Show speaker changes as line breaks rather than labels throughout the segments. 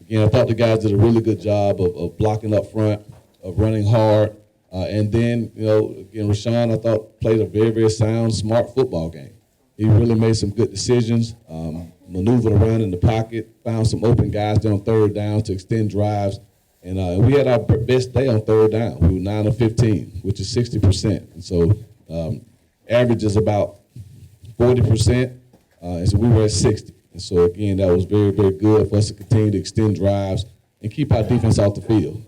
again, I thought the guys did a really good job of blocking up front, of running hard. And then, again, Rashawn, I thought, played a very, very sound, smart football game. He really made some good decisions, maneuvered around in the pocket, found some open guys there on third down to extend drives. And we had our best day on third down. We were 9 of 15, which is 60%. And so average is about 40%, and so we were at 60. And so, again, that was very, very good for us to continue to extend drives and keep our defense off the field.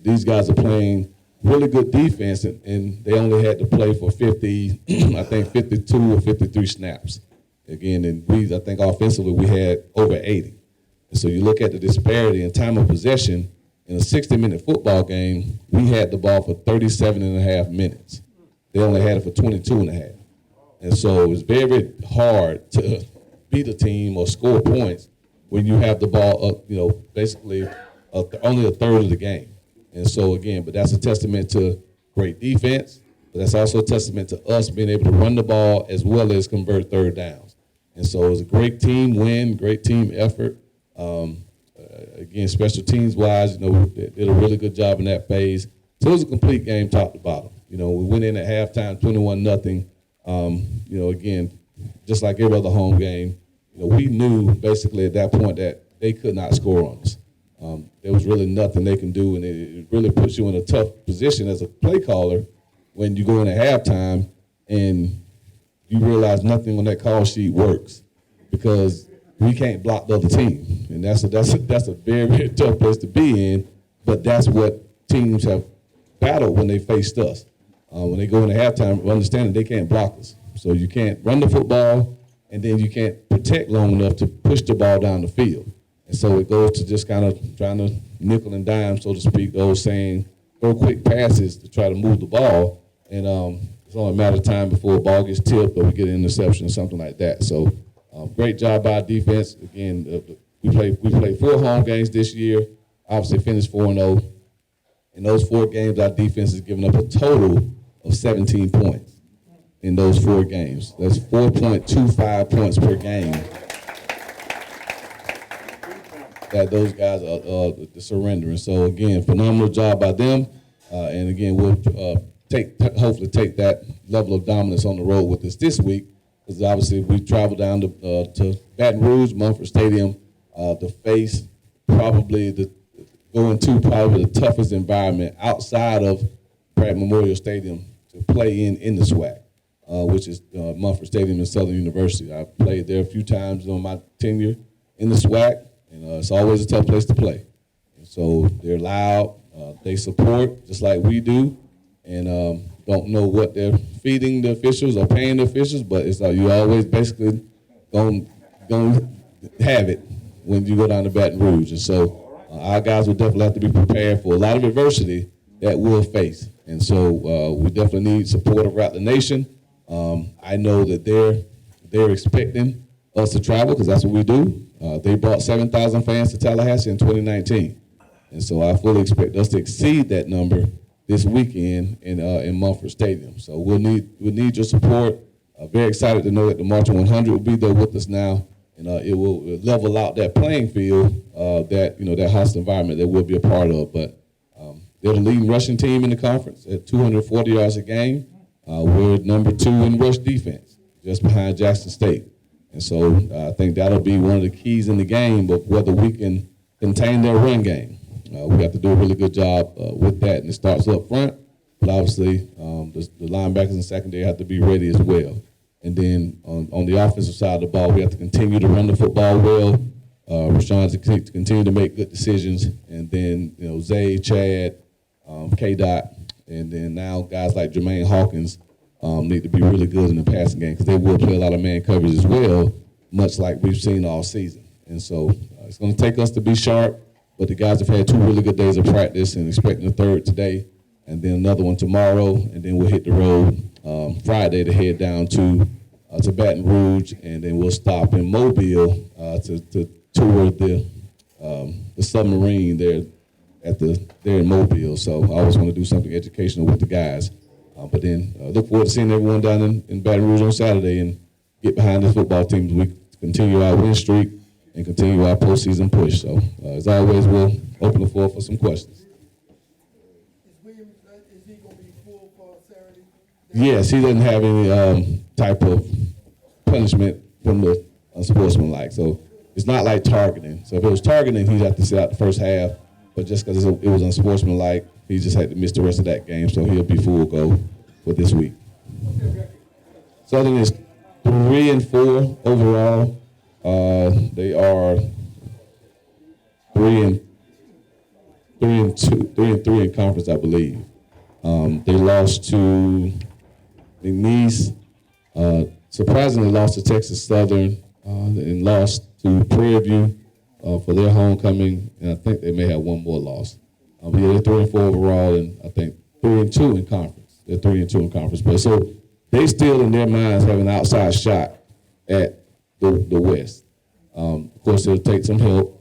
These guys are playing really good defense, and they only had to play for 50, I think 52 or 53 snaps. Again, and I think offensively we had over 80. And so you look at the disparity in time of possession. In a 60-minute football game, we had the ball for 37 and a half minutes. They only had it for 22 and a half. And so it's very, very hard to beat a team or score points when you have the ball up, basically only a third of the game. And so, again, but that's a testament to great defense, but that's also a testament to us being able to run the ball as well as convert third downs. And so it was a great team win, great team effort. Again, special teams-wise, they did a really good job in that phase. So it was a complete game top to bottom. We went in at halftime 21-0. Again, just like every other home game, we knew basically at that point that they could not score on us. There was really nothing they can do, and it really puts you in a tough position as a play caller when you go in at halftime and you realize nothing on that call sheet works because we can't block the other team, and that's a very, very tough place to be in. But that's what teams have battled when they faced us. When they go into halftime, understanding they can't block us, so you can't run the football, and then you can't protect long enough to push the ball down the field. And so it goes to just kind of trying to nickel and dime, so to speak, those saying throw quick passes to try to move the ball, and it's only a matter of time before a ball gets tipped or we get an interception or something like that. So. Great job by our defense. Again, we played 4 home games this year. Obviously finished 4-0. In those 4 games, our defense has given up a total of 17 points in those 4 games. That's 4.25 points per game that those guys are surrendering. So, again, phenomenal job by them. And, again, we'll hopefully take that level of dominance on the road with us this week. Because obviously we traveled down to Baton Rouge, Mumford Stadium, to face probably the toughest environment outside of Pratt Memorial Stadium to play in the SWAC, which is Mumford Stadium in Southern University. I've played there a few times on my tenure in the SWAC, and it's always a tough place to play. And so they're loud, they support just like we do, and don't know what they're feeding the officials or paying the officials, but it's like you always basically gonna have it when you go down to Baton Rouge. And so our guys will definitely have to be prepared for a lot of adversity that we'll face. And so we definitely need support around the nation. I know that they're expecting us to travel because that's what we do. They brought 7,000 fans to Tallahassee in 2019. And so I fully expect us to exceed that number this weekend in Mumford Stadium. So we'll need your support. Very excited to know that the Marching 100 will be there with us now, and it will level out that playing field, that hostile environment that we'll be a part of. But they're the leading rushing team in the conference at 240 yards a game. We're number 2 in rush defense, just behind Jackson State. And so I think that'll be one of the keys in the game of whether we can contain their run game. We have to do a really good job with that, and it starts up front. But obviously, the linebackers and secondary have to be ready as well. And then on the offensive side of the ball, we have to continue to run the football well. Rashawn to continue to make good decisions, and then Zay, Chad, K-Dot, and then now guys like Jermaine Hawkins need to be really good in the passing game because they will play a lot of man coverage as well, much like we've seen all season. And so it's going to take us to be sharp. But the guys have had 2 really good days of practice and expecting a third today and then another one tomorrow. And then we'll hit the road Friday to head down to Baton Rouge. And then we'll stop in Mobile to tour the submarine there in Mobile. So I always want to do something educational with the guys. But then look forward to seeing everyone down in Baton Rouge on Saturday and get behind this football team as we continue our win streak and continue our postseason push. So, as always, we'll open the floor for some questions.
Is he going to be full for Saturday?
Yes, he doesn't have any type of punishment from the unsportsmanlike. So it's not like targeting. So if it was targeting, he'd have to sit out the first half. But just because it was unsportsmanlike, he just had to miss the rest of that game. So he'll be full go for this week. Southern is 3-4 overall. They are 3-3 in conference, I believe. They lost to Nice, surprisingly lost to Texas Southern, and lost to Prairie View for their homecoming, and I think they may have one more loss. But yeah, they're 3-4 overall, and I think 3-2 in conference. They're 3-2 in conference, but so they still in their minds have an outside shot at the West. Of course, it'll take some help.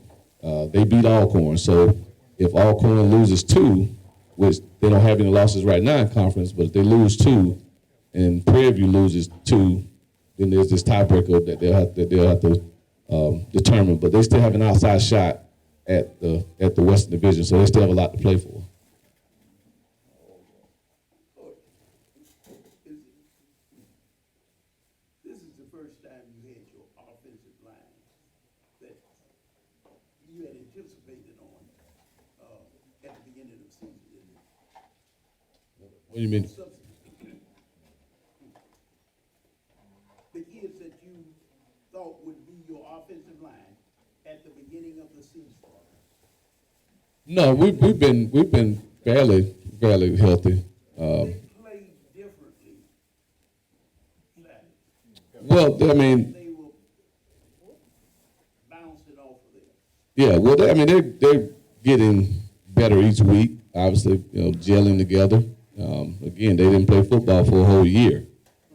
They beat Alcorn, so if Alcorn loses 2, which they don't have any losses right now in conference, but if they lose 2 and Prairie View loses 2, then there's this tiebreaker that they'll have to determine. But they still have an outside shot at the Western Division, so they still have a lot to play for.
This is the first time you had your offensive line that you had anticipated on at the beginning of the season, didn't you?
What do you mean?
The kids that you thought would be your offensive line at the beginning of the season.
No, we've been fairly healthy.
They played differently.
Well, I mean,
they were bouncing off of it.
yeah. Well, they're getting better each week. Obviously, gelling together. Again, they didn't play football for a whole year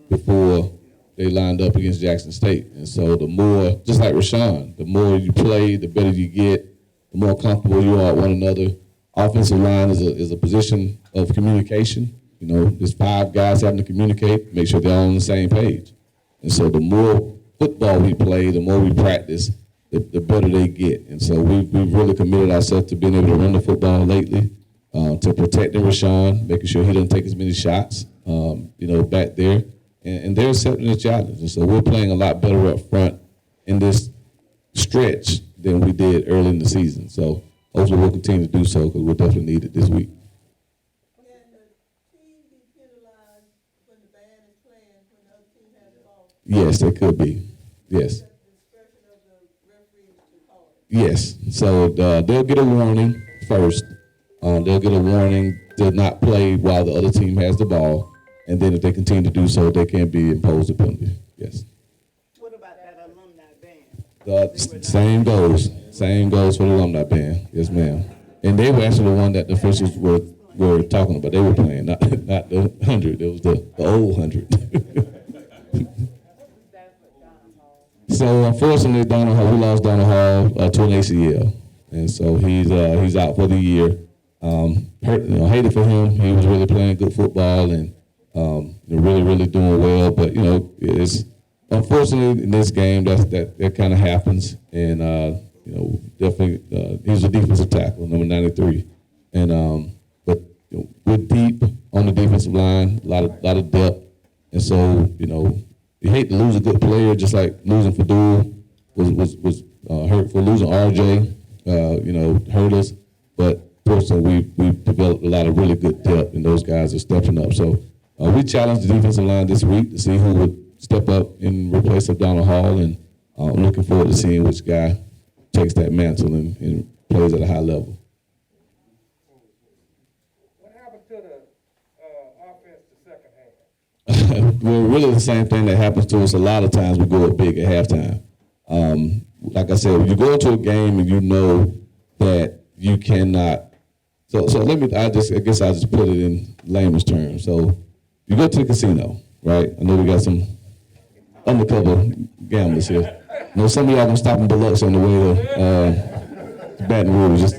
before they lined up against Jackson State. And so the more, just like Rashawn, the more you play, the better you get, the more comfortable you are with one another. Offensive line is a position of communication. There's 5 guys having to communicate, make sure they're all on the same page. And so the more football we play, the more we practice, the better they get. And so we've really committed ourselves to being able to run the football lately, to protecting Rashawn, making sure he doesn't take as many shots, back there. And they're accepting the challenge. And so we're playing a lot better up front in this stretch than we did early in the season. So hopefully we'll continue to do so because we'll definitely need it this week.
Can the team be penalized when the band is playing when the other team has the ball?
Yes, they could be. Yes.
The discretion of the referee is to call it.
Yes. So they'll get a warning first. They'll get a warning to not play while the other team has the ball. And then if they continue to do so, they can be imposed a penalty. Yes.
What about that alumni band?
Same goes. Same goes for the alumni band. Yes, ma'am. And they were actually the one that the officials were talking about. They were playing, not the 100. It was the old 100. So unfortunately, we lost Donald Hall to an ACL, and so he's out for the year. Hated for him. He was really playing good football and really doing well. But it's unfortunately in this game that kind of happens. And definitely he's a defensive tackle, number 93. And but we're deep on the defensive line, a lot of depth. And so you hate to lose a good player, just like losing Fadul was hurtful. Losing RJ, hurt us. But fortunately, we've developed a lot of really good depth, and those guys are stepping up. So we challenged the defensive line this week to see who would step up in replace of Donald Hall, and I'm looking forward to seeing which guy takes that mantle and plays at a high level.
What happened to the offense the second half?
Well, really the same thing that happens to us a lot of times. We go up big at halftime. Like I said, when you go into a game and you know that you cannot. So I guess I'll just put it in layman's terms. So you go to the casino, right? I know we got some undercover gamblers here. Some of y'all gonna stop in Biloxi on the way to Baton Rouge.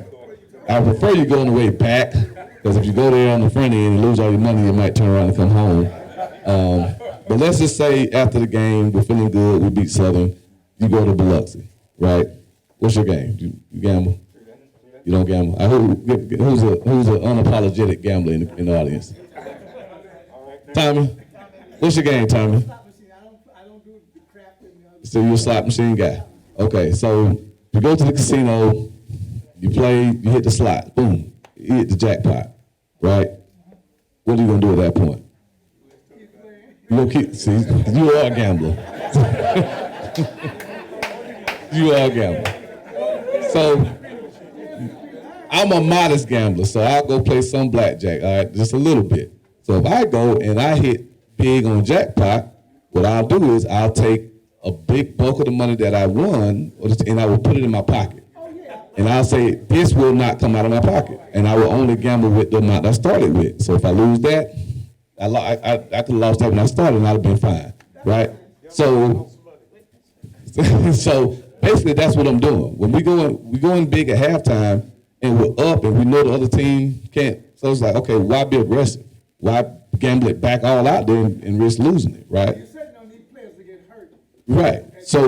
I prefer you go on the way back, because if you go there on the front end and lose all your money, you might turn around and come home. But let's just say after the game, we're feeling good, we beat Southern, you go to Biloxi, right? What's your game? You gamble? You don't gamble? Who's an unapologetic gambler in the audience? Tommy? What's your game, Tommy?
I don't do the crap and the other.
So you're a slot machine guy. Okay, so you go to the casino, you play, you hit the slot, boom, you hit the jackpot, right? What are you gonna do at that point? You gonna keep, see, you are a gambler. You are a gambler. So I'm a modest gambler, so I'll go play some blackjack, all right, just a little bit. So if I go and I hit big on jackpot, what I'll do is I'll take a big bulk of the money that I won, and I will put it in my pocket. And I'll say, this will not come out of my pocket. And I will only gamble with the amount I started with. So if I lose that, I could have lost that when I started and I'd have been fine, right? So basically that's what I'm doing. When we go in big at halftime and we're up and we know the other team can't, so it's like, okay, why be aggressive? Why gamble it back all out there and risk losing it, right?
You're setting on these players to get hurt.
Right. So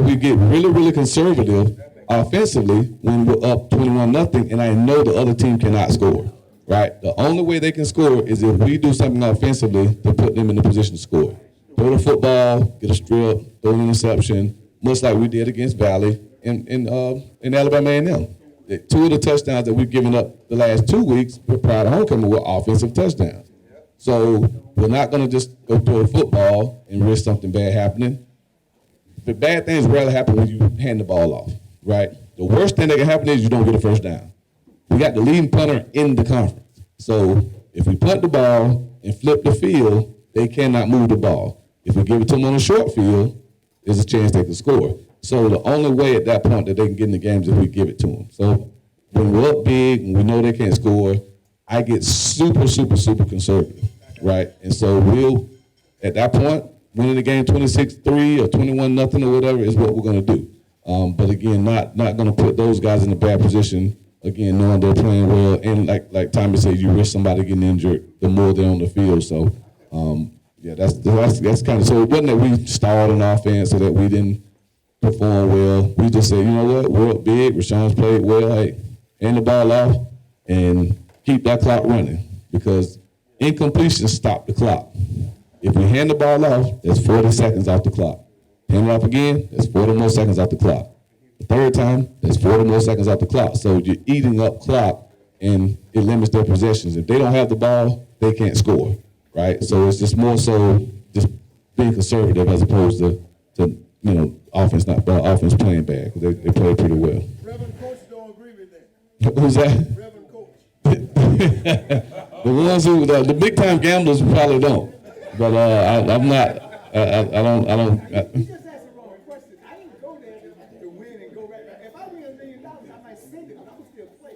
we get really, really conservative offensively when we're up 21-0, and I know the other team cannot score. Right. The only way they can score is if we do something offensively to put them in the position to score. Throw the football, get a strip, throw an interception, much like we did against Valley in Alabama A&M. Two of the touchdowns that we've given up the last 2 weeks prior to homecoming were offensive touchdowns. So we're not going to just go throw a football and risk something bad happening. The bad things rarely happen when you hand the ball off, right? The worst thing that can happen is you don't get a first down. We got the leading punter in the conference. So if we punt the ball and flip the field, they cannot move the ball. If we give it to them on a short field, there's a chance they can score. So the only way at that point that they can get in the game is if we give it to them. So when we're up big and we know they can't score, I get super, super, super conservative, right? And so we'll, at that point, winning the game 26-3 or 21-0 or whatever is what we're going to do. But again, not going to put those guys in a bad position, again, knowing they're playing well. And like Tommy said, you risk somebody getting injured the more they're on the field. So, yeah, that's kind of, so it wasn't that we stalled on offense or that we didn't perform well. We just said, you know what, we're up big, Rashawn's played well, hey, hand the ball off and keep that clock running because incompletion stop the clock. If we hand the ball off, there's 40 seconds off the clock. Hand it off again, there's 40 more seconds off the clock. The third time, there's 40 more seconds off the clock. So you're eating up clock and it limits their possessions. If they don't have the ball, they can't score, right? So it's just more so just being conservative as opposed to you know, offense playing bad because they play pretty well.
Reverend Coach don't agree with that.
Who's that?
Reverend Coach.
The ones who, the big time gamblers probably don't. But I'm not, I don't.
You just asked the wrong question. I didn't go there to win and go right back. If I win $1 million, I might send it, but I'm still play.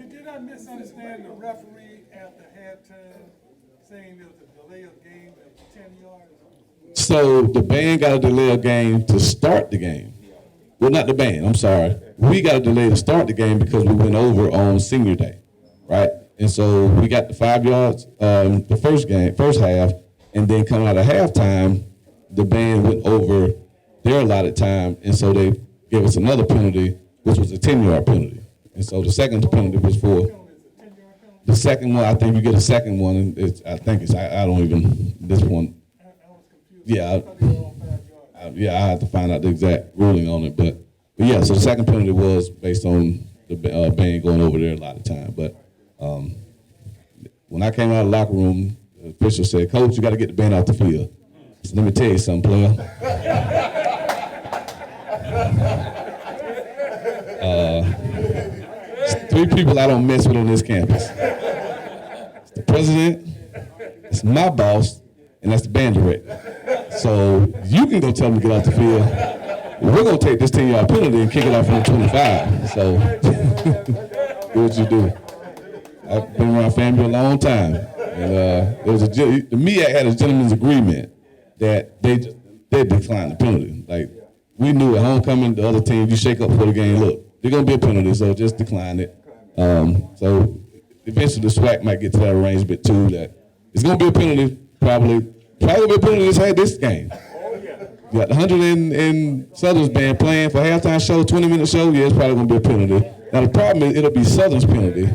Did I misunderstand the referee after halftime saying there was a delay of game of 10 yards?
So the band got a delay of game to start the game. Well, not the band, I'm sorry. We got a delay to start the game because we went over on senior day, right? And so we got the 5 yards the first half, and then coming out of halftime, the band went over their allotted time, and so they gave us another penalty, which was a 10-yard penalty. And so the second penalty was for the second one. I think you get a second one, and I don't even, this one. Yeah, I have to find out the exact ruling on it, but yeah. So the second penalty was based on the band going over there a lot of time. But when I came out of the locker room, the official said, "Coach, you got to get the band off the field." So let me tell you something, player. Three people I don't mess with on this campus. It's the president, it's my boss, and that's the band director. So you can go tell them to get off the field. We're going to take this 10-yard penalty and kick it off from the 25. So do what you do. I've been around FAMU a long time. And the MEAC had a gentleman's agreement that they declined the penalty. Like, we knew at homecoming, the other team, you shake up for the game, look, there's going to be a penalty, so just decline it. So eventually the SWAC might get to that arrangement too, that it's going to be a penalty, probably going to be a penalty this game. You got the 100 in Southern's band playing for halftime show, 20-minute show. Yeah, it's probably gonna be a penalty. Now the problem is it'll be Southern's penalty,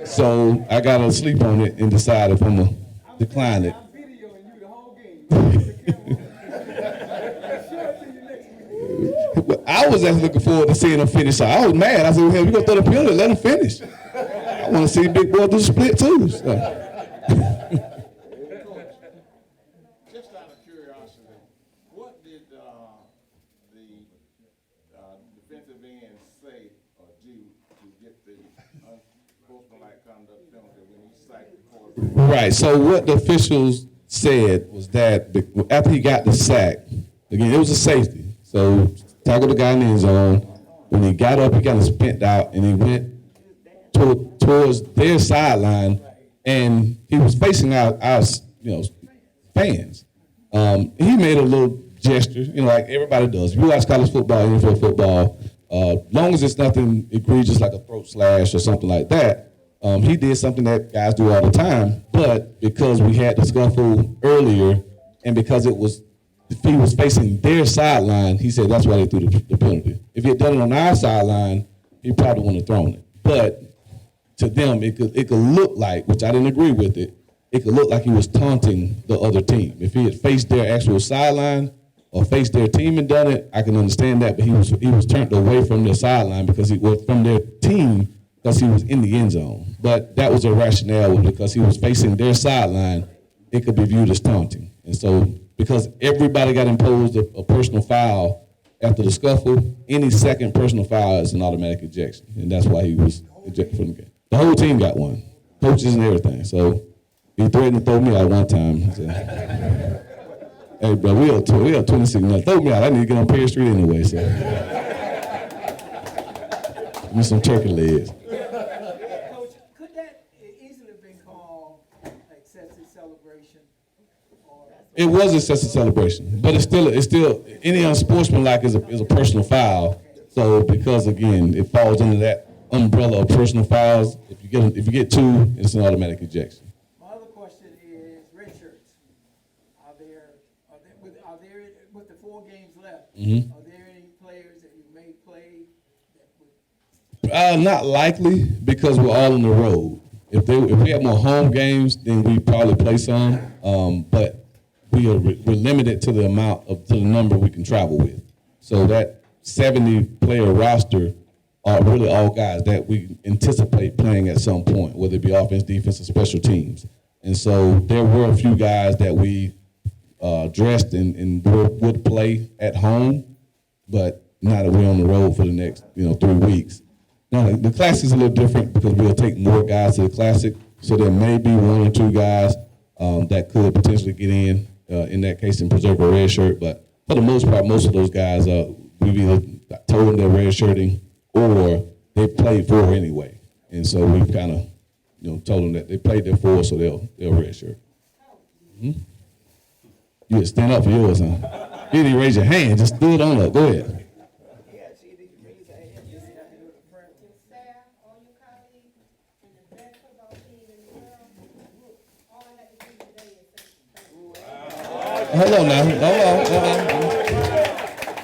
so I gotta sleep on it and decide if I'm gonna decline it.
I'm videoing you the whole game.
I was actually looking forward to seeing him finish. So I was mad. I said, well, hell, you gonna throw the penalty, let him finish. I want to see Big Boy do the split too. So.
Just out of curiosity, what did the defensive end say or do to get the unsportsmanlike conduct penalty when he sacked the quarterback?
Right. So what the officials said was that after he got the sack, again, it was a safety. So tackled the guy in the end zone. When he got up, he kind of spent out and he went towards their sideline, and he was facing our fans. He made a little gesture, like everybody does. If you watch college football, NFL football, long as it's nothing egregious like a throat slash or something like that, he did something that guys do all the time. But because we had the scuffle earlier, and because if he was facing their sideline, he said that's why they threw the penalty. If he had done it on our sideline, he probably wouldn't have thrown it. But to them, it could look like, which I didn't agree with it could look like he was taunting the other team. If he had faced their actual sideline or faced their team and done it, I can understand that. But he was turned away from their sideline because he was from their team because he was in the end zone. But that was a rationale because he was facing their sideline, it could be viewed as taunting. And so because everybody got imposed a personal foul after the scuffle, any second personal foul is an automatic ejection. And that's why he was ejected from the game. The whole team got one, coaches and everything. So he threatened to throw me out one time. He said, hey, bro, we are 26 now. Throw me out. I need to get on Perry Street anyway. So give me some turkey legs.
Coach, could that easily have been called excessive celebration?
It was excessive celebration, but it's still any unsportsmanlike is a personal foul. So because again, it falls under that umbrella of personal fouls. If you get two, it's an automatic ejection.
My other question is red shirts. Are there with the 4 games left?
Mm-hmm.
Are there any players that you may play that would?
Not likely because we're all on the road. If we have more home games, then we probably play some. But we're limited to the number we can travel with. So that 70-player roster are really all guys that we anticipate playing at some point, whether it be offense, defense, or special teams. And so there were a few guys that we dressed and would play at home, but now that we're on the road for the next 3 weeks. Now the Classic is a little different because we'll take more guys to the Classic, so there may be 1 or 2 guys that could potentially get in that case and preserve a red shirt. But for the most part, most of those guys, we've either told them they're red shirting or they played for anyway. And so we've kind of, told them that they played there for, so they'll red shirt. Mm-hmm. You had stand up for yours, huh? You didn't raise your hand, just stood on up. Go ahead. Hold on now.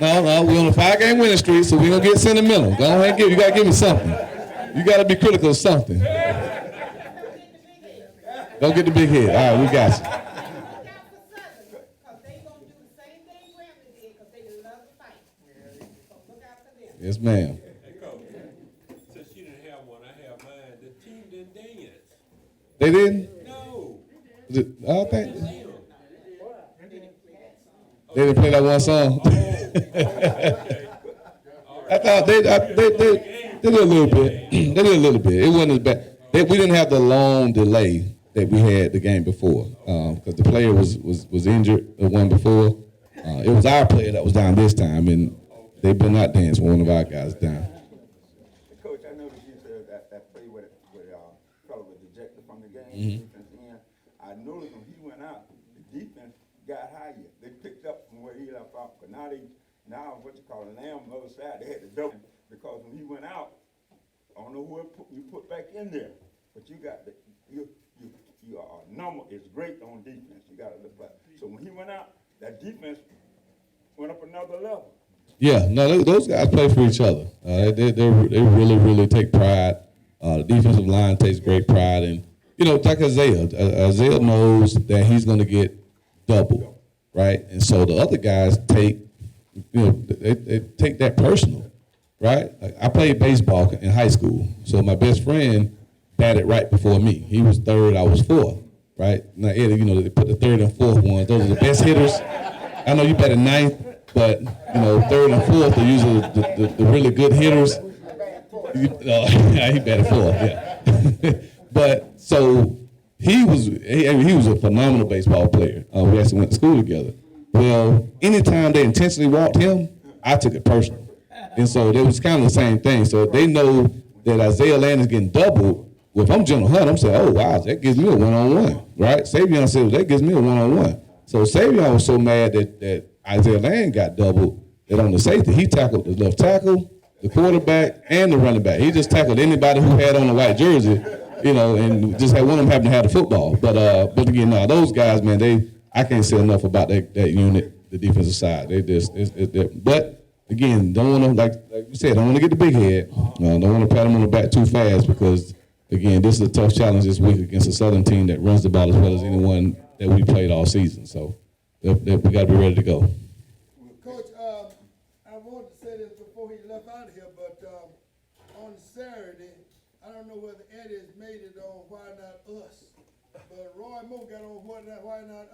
No, we're on a 5-game winning streak, so we're going to get sentimental. Go ahead and you got to give me something. You got to be critical of something. Don't get the big head. All right, we got you. Yes, ma'am.
Hey, Coach, since you didn't have one, I have mine. The team didn't dance.
They didn't?
No.
I think they didn't play that one song. I thought they did a little bit. They did a little bit. It wasn't as bad. We didn't have the long delay that we had the game before because the player was injured the one before. It was our player that was down this time, and they better not dance when one of our guys down.
Coach, I noticed you said that play with fellow was ejected from the game.
Mm-hmm.
Defense end. I noticed when he went out, the defense got higher. They picked up from where he left off. But now what you call it, Lamb on the other side, they had to double because when he went out, I don't know who you put back in there, but you got your number is great on defense. You got to look back. So when he went out, that defense went up another level.
Yeah, no, those guys play for each other. They really, really take pride. The defensive line takes great pride. And, you know, like Isaiah. Isaiah knows that he's going to get double, right? And so the other guys take, you know, they take that personal, right? Like, I played baseball in high school. So my best friend batted right before me. He was third, I was fourth, right? Now, Eddie, you know, they put the third and fourth ones. Those are the best hitters. I know you batted ninth, but, you know, third and fourth are usually the really good hitters. He batted fourth, yeah. But so he was a phenomenal baseball player. We actually went to school together. Well, anytime they intentionally walked him, I took it personal. And so it was kind of the same thing. So they know that Isaiah Landon's getting doubled. Well, if I'm General Hunt, I'm saying, oh, wow, that gives me a one-on-one, right? Savion said, that gives me a one-on-one. So Savion was so mad that Isaiah Land got doubled that on the safety, he tackled the left tackle, the quarterback, and the running back. He just tackled anybody who had on a white jersey, you know, and just had one of them happen to have the football. But again, no, those guys, man, I can't say enough about that unit, the defensive side. But again, don't want to, like you said, don't want to get the big head. Don't want to pat them on the back too fast because, again, this is a tough challenge this week against a Southern team that runs the ball as well as anyone that we played all season. So we got to be ready to go.
Coach, I wanted to say this before he left out of here, but on Saturday, I don't know whether Eddie has made it on Why Not Us, but Roy Moore got on Why Not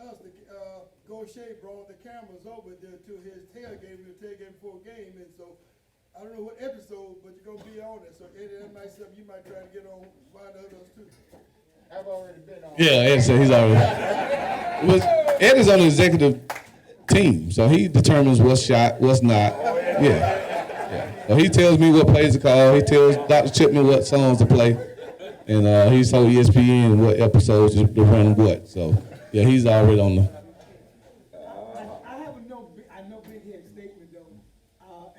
Us. Gaucher brought the cameras over there to his tailgate. We were tailgating before a game, and so I don't know what episode, but you're going to be on it. So Eddie, that might be something you might try to get on Why Not Us too. I've already been on.
Yeah, Ed said he's already. Ed is on the executive team, so he determines what's shot, what's not. Yeah. So he tells me what plays to call. He tells Dr. Chipman what songs to play, and he's told ESPN what episodes to run what. So yeah, he's already on the.
I have a no big head statement though.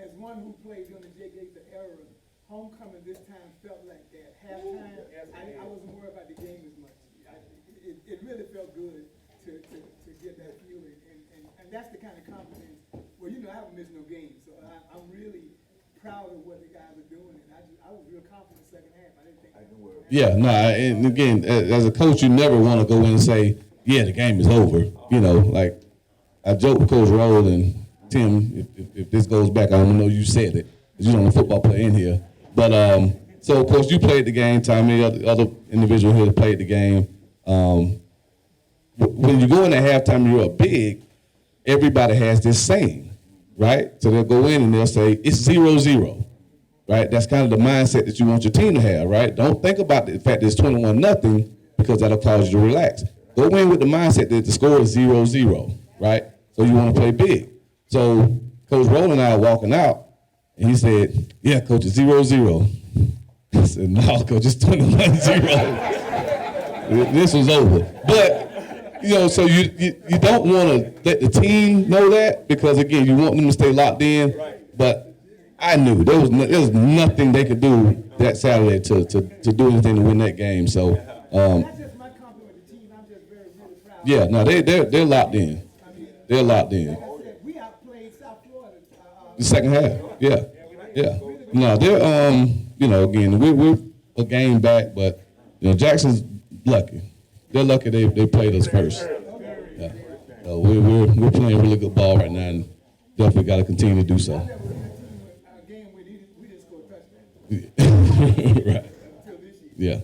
As one who played during the Jay Gaither era, homecoming this time felt like that. Halftime, I wasn't worried about the game as much. It really felt good to get that feeling, and that's the kind of confidence. Well, you know, I haven't missed no games, so I'm really proud of what the guys are doing, and I was real confident in the second half. I didn't think.
Yeah, no, and again, as a coach, you never want to go in and say, yeah, the game is over. You know, like I joked with Coach Roll and Tim, if this goes back, I don't know you said it, because you're not a football player in here. But so, of course, you played the game. Tommy, other individual here played the game. When you go in at halftime and you're up big, everybody has this saying, right? So they'll go in and they'll say, it's 0-0, right? That's kind of the mindset that you want your team to have, right? Don't think about the fact that it's 21-0 because that'll cause you to relax. Go in with the mindset that the score is 0-0, right? So you want to play big. So Coach Roland and I are walking out, and he said, yeah, Coach, it's 0-0. I said, no, Coach, it's 21-0. This was over. But, you know, so you don't want to let the team know that because, again, you want them to stay locked in. But I knew there was nothing they could do that Saturday to do anything to win that game. So,
That's just my compliment to the team. I'm just really proud.
yeah, no, they're locked in. They're locked in.
Like I said, we outplayed South Florida.
The second half, yeah. No, they're you know, again, we're a game back, but you know, Jackson's lucky. They're lucky they played us first. Yeah. So we're playing really good ball right now, and definitely got to continue to do so.
A game where we didn't score a touchdown.
Right. Yeah.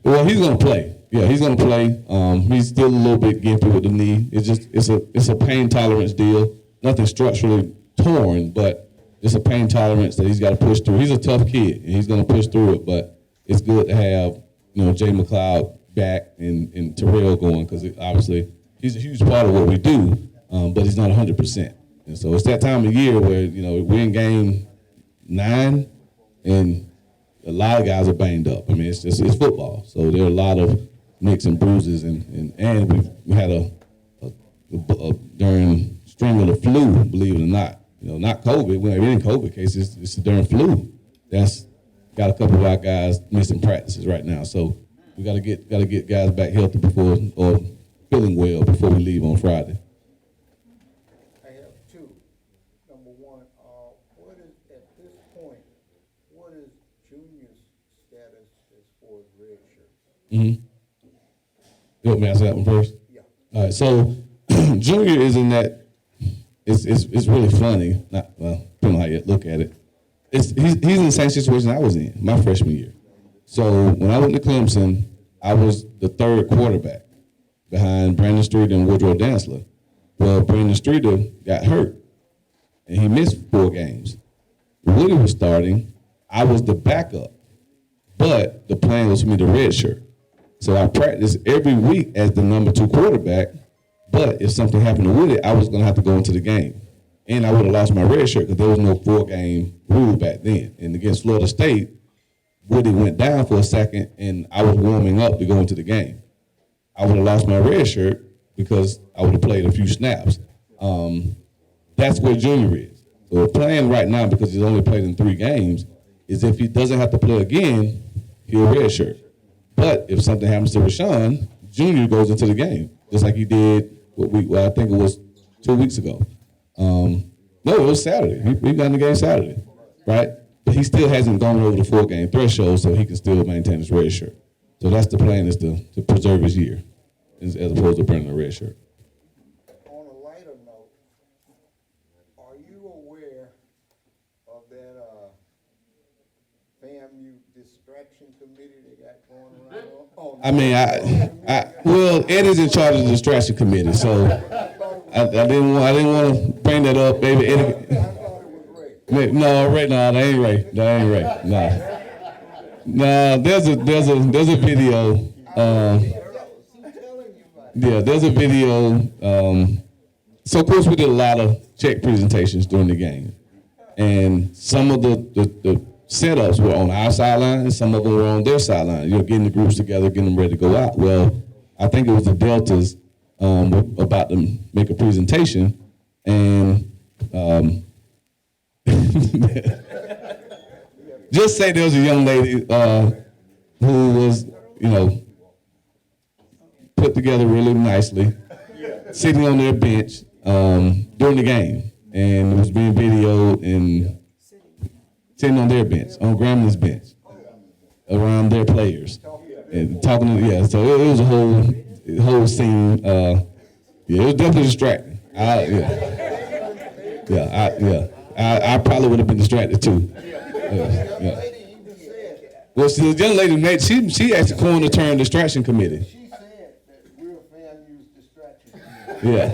Well, he's gonna play. Yeah, he's gonna play. He's still a little bit gimpy with the knee. It's a pain tolerance deal. Nothing structurally torn, but it's a pain tolerance that he's got to push through. He's a tough kid, and he's gonna push through it. But it's good to have Jay McLeod back and Terrell going because obviously he's a huge part of what we do, but he's not 100%. And so it's that time of year where we're in game 9 and a lot of guys are banged up. I mean, it's football, so there are a lot of nicks and bruises, and we had a during string of the flu, believe it or not. Not COVID. When in COVID cases, it's the darn flu. That's got a couple of our guys missing practices right now. So we got to get guys back healthy before or feeling well before we leave on Friday.
junior's status as far as red shirt?
You want me to answer that one first?
Yeah.
All right, so junior is in that. It's really funny. Not well, depending on how you look at it. He's in the same situation I was in my freshman year. So when I went to Clemson, I was the third quarterback behind Brandon Streeter and Woodrow Dantzler. Well, Brandon Streeter got hurt, and he missed 4 games. Woody was starting. I was the backup, but the plan was for me to redshirt. So I practiced every week as the number 2 quarterback, but if something happened to Woody, I was going to have to go into the game. And I would have lost my red shirt because there was no 4-game rule back then. And against Florida State, Woody went down for a second, and I was warming up to go into the game. I would have lost my red shirt because I would have played a few snaps. That's where junior is. So the plan right now, because he's only played in 3 games, is if he doesn't have to play again, he'll redshirt. But if something happens to Rashawn, junior goes into the game, just like he did, I think it was 2 weeks ago. No, it was Saturday. We got in the game Saturday, right? But he still hasn't gone over the 4-game threshold, so he can still maintain his red shirt. So that's the plan, is to preserve his year, as opposed to burning a red shirt.
On a lighter note, are you aware of that FAMU distraction committee they got going around?
I mean, well, Ed is in charge of the distraction committee, so I didn't want to bring that up, baby. Eddie,
I thought it was Ray.
no, that ain't Ray. No, there's a video. Yeah, there's a video. So of course we did a lot of check presentations during the game, and some of the setups were on our sideline, and some of them were on their sideline. Getting the groups together, getting them ready to go out. Well, I think it was the Deltas about to make a presentation, and just say there was a young lady who was, put together really nicely, sitting on their bench during the game, and it was being videoed and sitting on their bench, on Grambling's bench, around their players, and talking to, so it was a whole scene. It was definitely distracting. I probably would have been distracted too. Well, the young lady, she actually coined the term distraction committee.
She said that we're FAMU's distraction committee.
Yeah.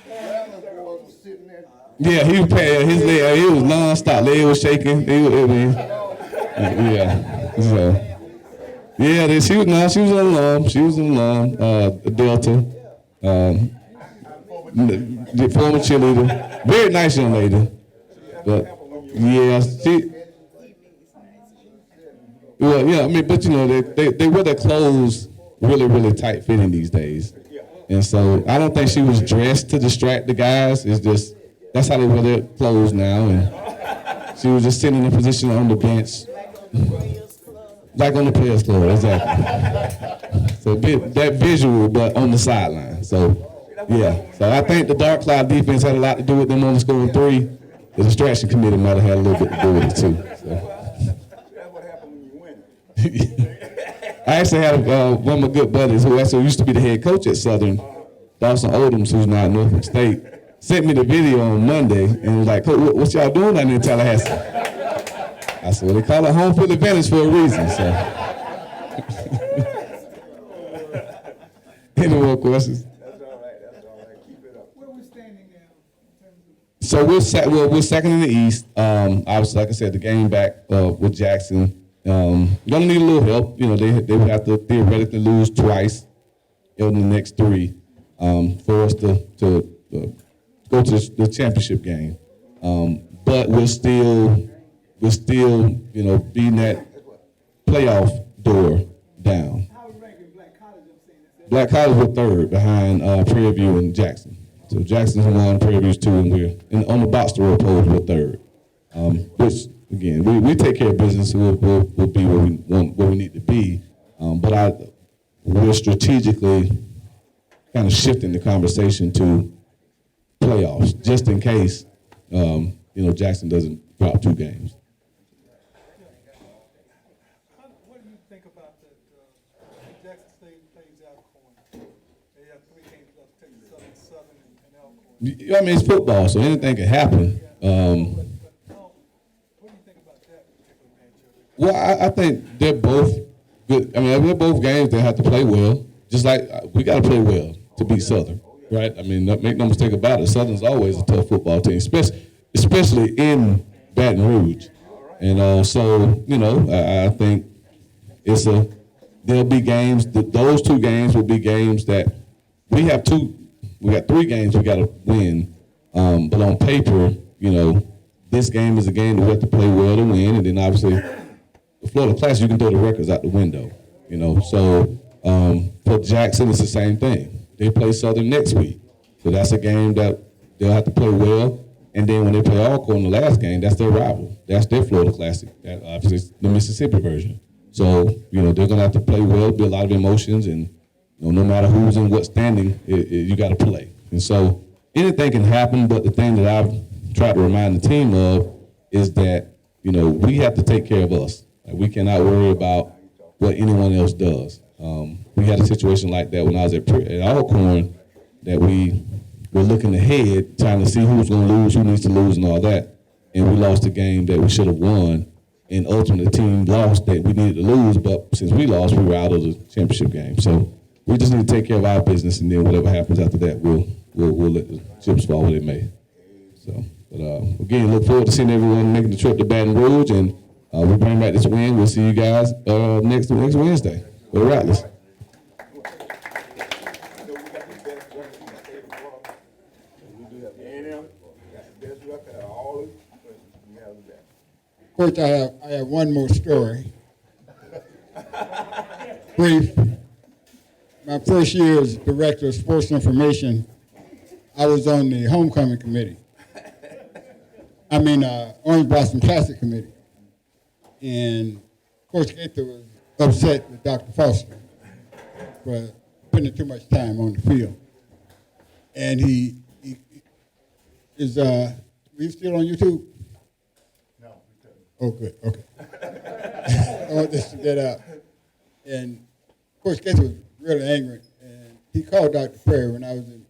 Grambling boys was sitting there.
Yeah, he was paying his leg. He was nonstop. Leg was shaking. She was an alum. She was an alum. Delta. The former cheerleader. Very nice young lady. But yeah, but they wear their clothes really tight fitting these days. And so I don't think she was dressed to distract the guys. It's just, that's how they wear their clothes now. And she was just sitting in a position on the bench. Like on the Players Club, exactly. So that visual, but on the sideline. So, yeah. So I think the Dark Cloud defense had a lot to do with them only scoring 3. The distraction committee might have had a little bit to do with it too. So.
That's what happened when you win.
I actually had one of my good buddies who actually used to be the head coach at Southern, Dawson Odoms, who's now at Norfolk State, sent me the video on Monday and was like, "Coach, what y'all doing down there in Tallahassee?" I said, "Well, they call it home field advantage for a reason." So. Any more questions?
That's all right. Keep it up.
Where we standing now in terms of?
So we're second in the East. Obviously, like I said, the game back with Jackson. Gonna need a little help. They would have to theoretically lose twice in the next 3 for us to go to the championship game. But we're still beating that playoff door down.
How we ranking Black College? I'm saying that.
Black College were 3rd behind Prairie View and Jackson. So Jackson's 1, Prairie View's 2, and we're on the box score polls we're 3rd. Which again, we take care of business. We'll be where we need to be. But we're strategically kind of shifting the conversation to playoffs, just in case Jackson doesn't drop 2 games. I mean, it's football, so anything can happen.
What do you think about that particular matchup?
Well, I think they're both good. I mean, they're both games that have to play well. Just like we got to play well to beat Southern, right? I mean, make no mistake about it. Southern's always a tough football team, especially in Baton Rouge. And so, you know, I think there'll be games. Those two games will be games that we got 3 games we got to win. But on paper, you know, this game is a game that we have to play well to win. And then obviously, the Florida Classic, you can throw the records out the window, you know. So for Jackson, it's the same thing. They play Southern next week. So that's a game that they'll have to play well. And then when they play Alcorn in the last game, that's their rival. That's their Florida Classic. That obviously is the Mississippi version. So, you know, they're going to have to play well, be a lot of emotions, and, you know, no matter who's in what standing, you got to play. And so anything can happen, but the thing that I've tried to remind the team of is that, you know, we have to take care of us. Like, we cannot worry about what anyone else does. We had a situation like that when I was at Alcorn, that we were looking ahead, trying to see who's going to lose, who needs to lose, and all that. And we lost a game that we should have won. And ultimately, the team lost that we needed to lose. But since we lost, we were out of the championship game. So we just need to take care of our business, and then whatever happens after that, we'll let the chips fall where they may. So, but again, look forward to seeing everyone making the trip to Baton Rouge, and we bring back this win. We'll see you guys next Wednesday for the Rattlers.
Coach, I have one more story. Brief. My first year as Director of Sports Information, I was on the Homecoming Committee. Orange Blossom Classic Committee. And Coach Gaither was upset with Dr. Foster for putting too much time on the field. And he is, are you still on YouTube? Oh, good, okay. I want this to get out. And Coach Gates was really angry, and he called Dr. Perry when I was in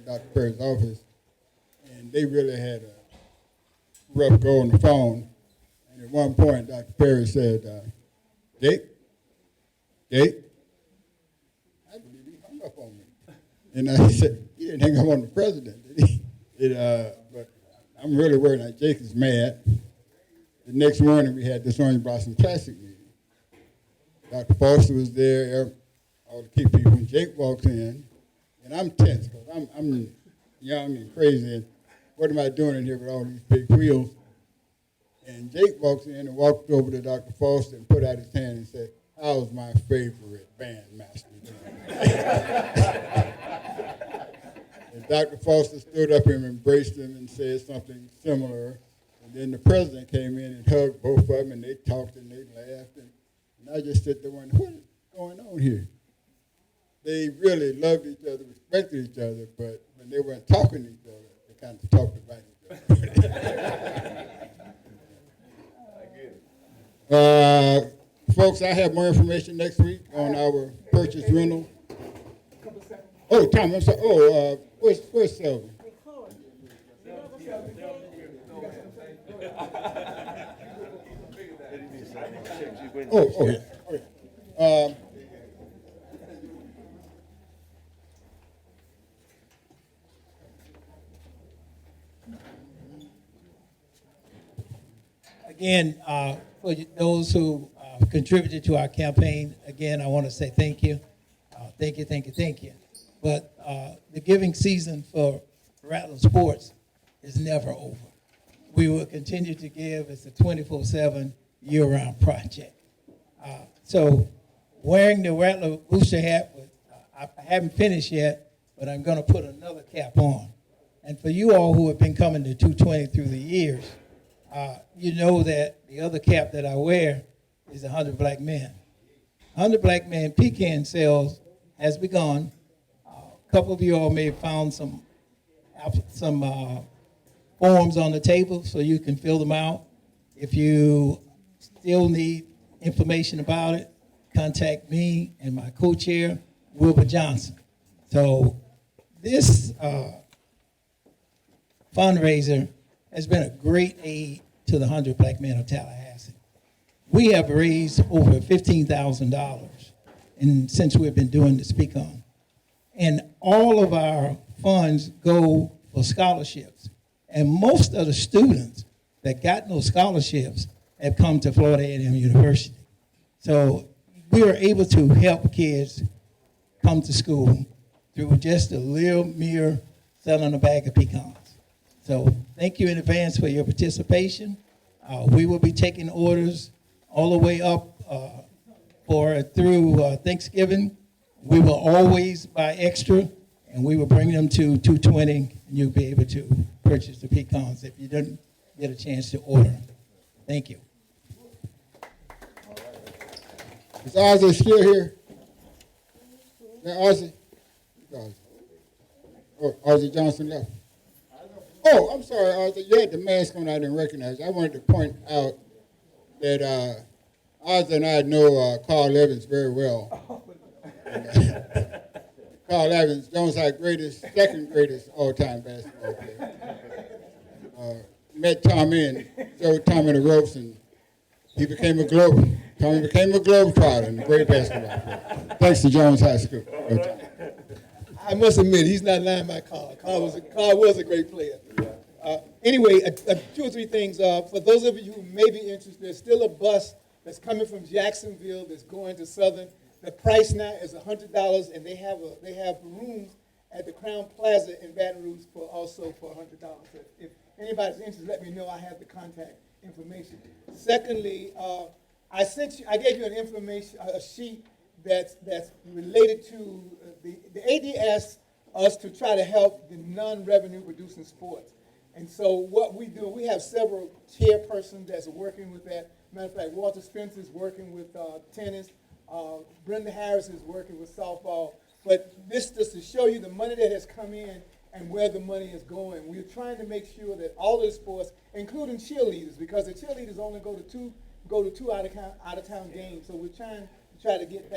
Dr. Perry's office, and they really had a rough go on the phone. And at one point, Dr. Perry said, Gate, I believe he hung up on me. And I said, he didn't hang up on the president, did he? But I'm really worried that Jake is mad. The next morning, we had this Orange Blossom Classic meeting. Dr. Foster was there, all the key people, and Jake walks in, and I'm tense, because I'm young and crazy, and what am I doing in here with all these big wheels? And Jake walks in and walked over to Dr. Foster and put out his hand and said, how's my favorite bandmaster doing? And Dr. Foster stood up and embraced him and said something similar. And then the president came in and hugged both of them, and they talked and they laughed. And I just sat there wondering, what is going on here? They really loved each other, respected each other, but when they weren't talking to each other, they kind of talked about each other. Folks, I have more information next week on our purchase rental. Oh, Tom, I'm sorry. Oh, where's Selvin? Oh, yeah.
Again, for those who contributed to our campaign, again, I want to say thank you. Thank you. But the giving season for Rattler Sports is never over. We will continue to give. It's a 24/7 year-round project. So wearing the Rattler booster hat, I haven't finished yet, but I'm going to put another cap on. And for you all who have been coming to 220 through the years, you know that the other cap that I wear is 100 Black Men. 100 Black Men pecan sales has begun. A couple of you all may have found some forms on the table so you can fill them out. If you still need information about it, contact me and my co-chair, Wilbur Johnson. So this fundraiser has been a great aid to the 100 Black Men of Tallahassee. We have raised over $15,000 since we've been doing the Speak On. And all of our funds go for scholarships. And most of the students that got those scholarships have come to Florida A&M University. So we were able to help kids come to school through just a little mere selling a bag of pecans. So thank you in advance for your participation. We will be taking orders all the way up through Thanksgiving. We will always buy extra, and we will bring them to 220, and you'll be able to purchase the pecans if you didn't get a chance to order. Thank you.
Is Ozzy still here? Yeah, Ozzy? Oh, Ozzy Johnson left. Oh, I'm sorry, Ozzy. You had the mask on, I didn't recognize. I wanted to point out that Ozzy and I know Carl Evans very well. Carl Evans, Jones-High second greatest all-time basketball player. Met Tommy and showed Tommy the ropes, and he became a Globe. Tommy became a Globetrotter and a great basketball player. Thanks to Jones High School.
I must admit, he's not lying about Carl. Carl was a great player. Anyway, 2 or 3 things. For those of you who may be interested, there's still a bus that's coming from Jacksonville that's going to Southern. The price now is $100, and they have rooms at the Crown Plaza in Baton Rouge for $100. If anybody's interested, let me know. I have the contact information. Secondly, I gave you a sheet that's related to the AD asked us to try to help the non-revenue producing sports. And so what we do, we have several chairpersons that's working with that. Matter of fact, Walter Spence is working with tennis. Brenda Harris is working with softball. But this just to show you the money that has come in and where the money is going. We're trying to make sure that all of the sports, including cheerleaders, because the cheerleaders only go to two out of town games. So we're trying to get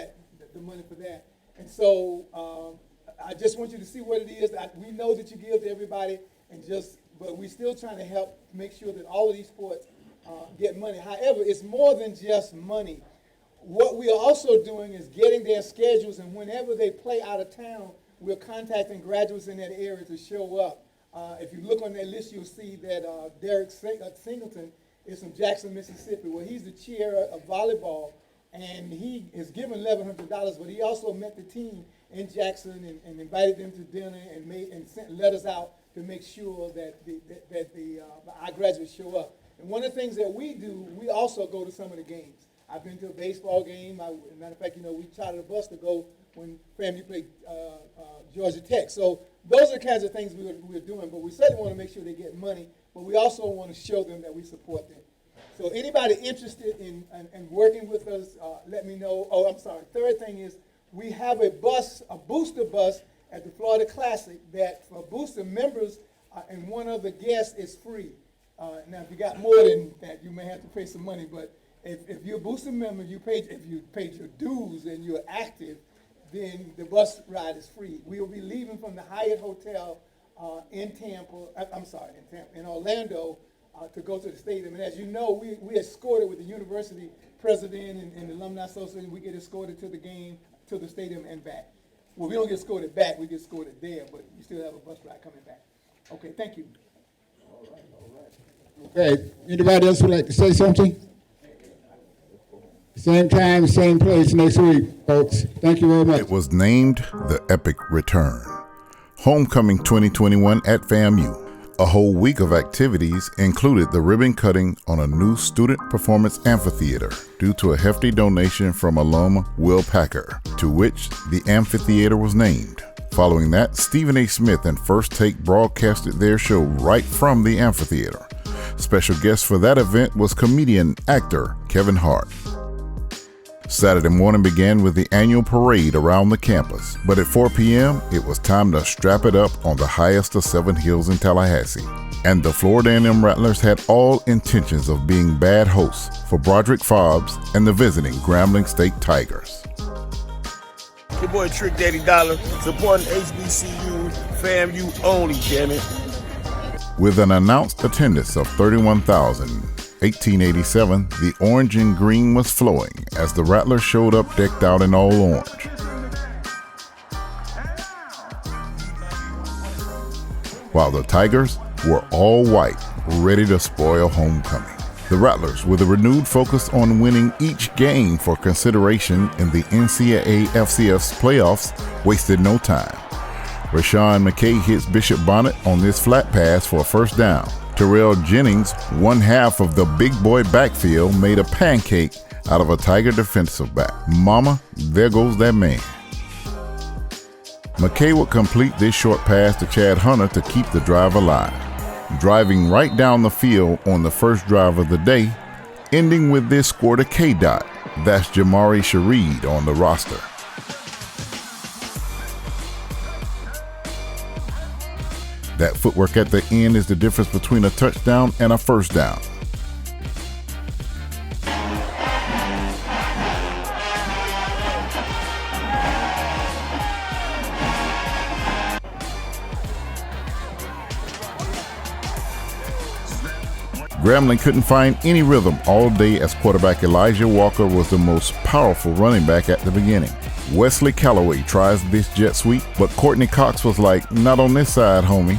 the money for that. And so I just want you to see what it is. We know that you give to everybody, but we're still trying to help make sure that all of these sports get money. However, it's more than just money. What we are also doing is getting their schedules, and whenever they play out of town, we're contacting graduates in that area to show up. If you look on that list, you'll see that Derek Singleton is from Jackson, Mississippi. Well, he's the chair of volleyball, and he is given $1,100, but he also met the team in Jackson and invited them to dinner and sent letters out to make sure that our graduates show up. And one of the things that we do, we also go to some of the games. I've been to a baseball game. As a matter of fact, we chartered a bus to go when FAMU played Georgia Tech. So those are the kinds of things we're doing, but we certainly want to make sure they get money, but we also want to show them that we support them. So anybody interested in working with us, let me know. Oh, I'm sorry. Third thing is we have a booster bus at the Florida Classic that for booster members and one of the guests is free. Now, if you got more than that, you may have to pay some money, but if you're a booster member, if you paid your dues and you're active, then the bus ride is free. We will be leaving from the Hyatt Hotel in Orlando to go to the stadium. And as you know, we escorted with the university president and the alumni association. We get escorted to the game, to the stadium and back. Well, we don't get escorted back, we get escorted there, but you still have a bus ride coming back. Okay, thank you.
All right. Okay, anybody else would like to say something? Same time, same place next week, folks. Thank you very much.
It was named the Epic Return. Homecoming 2021 at FAMU. A whole week of activities included the ribbon cutting on a new student performance amphitheater due to a hefty donation from alum Will Packer, to which the amphitheater was named. Following that, Stephen A. Smith and First Take broadcasted their show right from the amphitheater. Special guest for that event was comedian actor Kevin Hart. Saturday morning began with the annual parade around the campus, but at 4 p.m., it was time to strap it up on the highest of 7 hills in Tallahassee. And the Florida A&M Rattlers had all intentions of being bad hosts for Broderick Fobbs and the visiting Grambling State Tigers.
Your boy Trick Daddy Dollar, supporting HBCU, FAMU only, damn it.
With an announced attendance of 31,000, 1887, the orange and green was flowing as the Rattlers showed up decked out in all orange. While the Tigers were all white, ready to spoil homecoming. The Rattlers, with a renewed focus on winning each game for consideration in the NCAA FCS playoffs, wasted no time. Rashawn McKay hits Bishop Bonnet on this flat pass for a first down. Terrell Jennings, one half of the big boy backfield, made a pancake out of a Tiger defensive back. Mama, there goes that man. McKay would complete this short pass to Chad Hunter to keep the drive alive, driving right down the field on the first drive of the day, ending with this score to K-Dot. That's Jamari Shareed on the roster. That footwork at the end is the difference between a touchdown and a first down. Grambling couldn't find any rhythm all day as quarterback Elijah Walker was the most powerful running back at the beginning. Wesley Calloway tries this jet sweep, but Courtney Cox was like, "Not on this side, homie."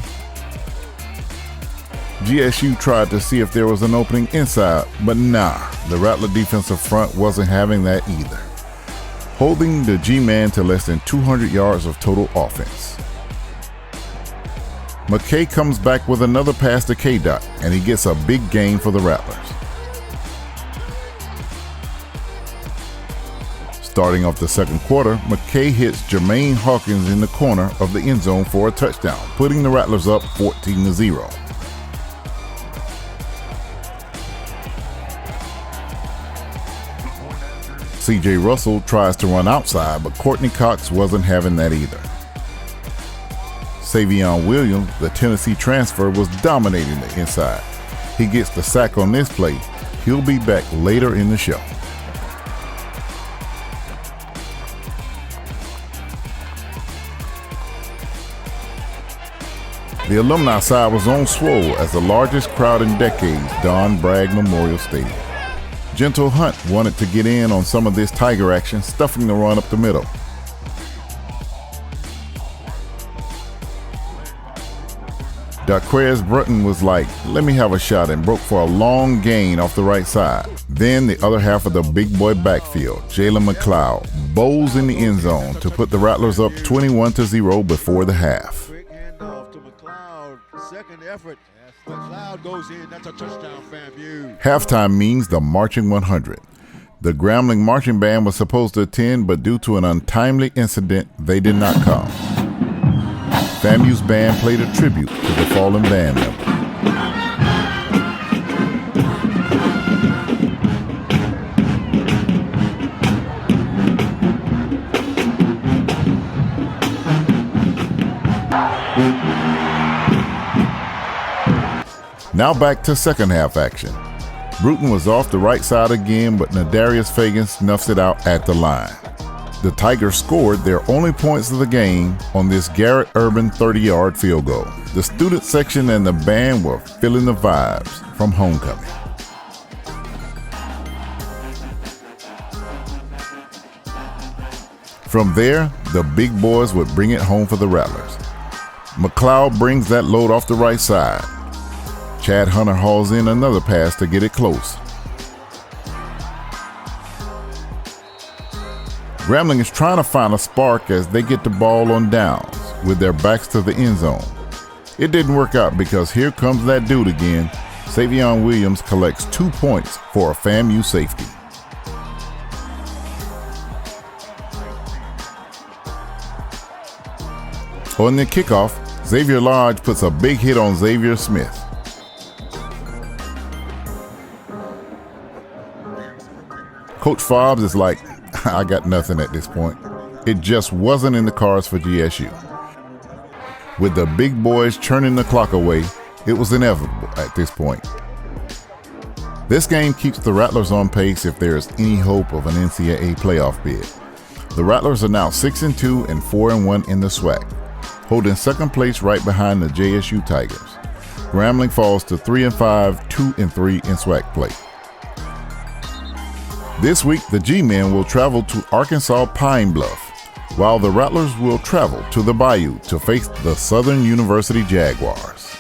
GSU tried to see if there was an opening inside, but nah, the Rattler defensive front wasn't having that either, holding the G-Man to less than 200 yards of total offense. McKay comes back with another pass to K-Dot, and he gets a big gain for the Rattlers. Starting off the second quarter, McKay hits Jermaine Hawkins in the corner of the end zone for a touchdown, putting the Rattlers up 14-0. C.J. Russell tries to run outside, but Courtney Cox wasn't having that either. Savion Williams, the Tennessee transfer, was dominating the inside. He gets the sack on this play. He'll be back later in the show. The alumni side was on swole as the largest crowd in decades donned Bragg Memorial Stadium. Gentle Hunt wanted to get in on some of this Tiger action, stuffing the run up the middle. Daquez Brunton was like, "Let me have a shot," and broke for a long gain off the right side. Then the other half of the big boy backfield, Jalen McLeod, bowls in the end zone to put the Rattlers up 21-0 before the half.
Quick handoff to McLeod. Second effort. McLeod goes in. That's a touchdown, FAMU.
Halftime means the Marching 100. The Grambling Marching Band was supposed to attend, but due to an untimely incident, they did not come. FAMU's band played a tribute to the fallen band member. Now back to second half action. Bruton was off the right side again, but Nadarius Fagan snuffs it out at the line. The Tigers scored their only points of the game on this Garrett Urban 30-yard field goal. The student section and the band were feeling the vibes from homecoming. From there, the big boys would bring it home for the Rattlers. McLeod brings that load off the right side. Chad Hunter hauls in another pass to get it close. Grambling is trying to find a spark as they get the ball on downs with their backs to the end zone. It didn't work out because here comes that dude again. Savion Williams collects 2 points for a FAMU safety. On the kickoff, Xavier Lodge puts a big hit on Xavier Smith. Coach Fobbs is like, "I got nothing at this point." It just wasn't in the cards for GSU. With the big boys churning the clock away, it was inevitable at this point. This game keeps the Rattlers on pace if there is any hope of an NCAA playoff bid. The Rattlers are now 6-2 and 4-1 in the SWAC, holding second place right behind the JSU Tigers. Grambling falls to 3-5, 2-3 in SWAC play. This week, the G-men will travel to Arkansas Pine Bluff, while the Rattlers will travel to the Bayou to face the Southern University Jaguars.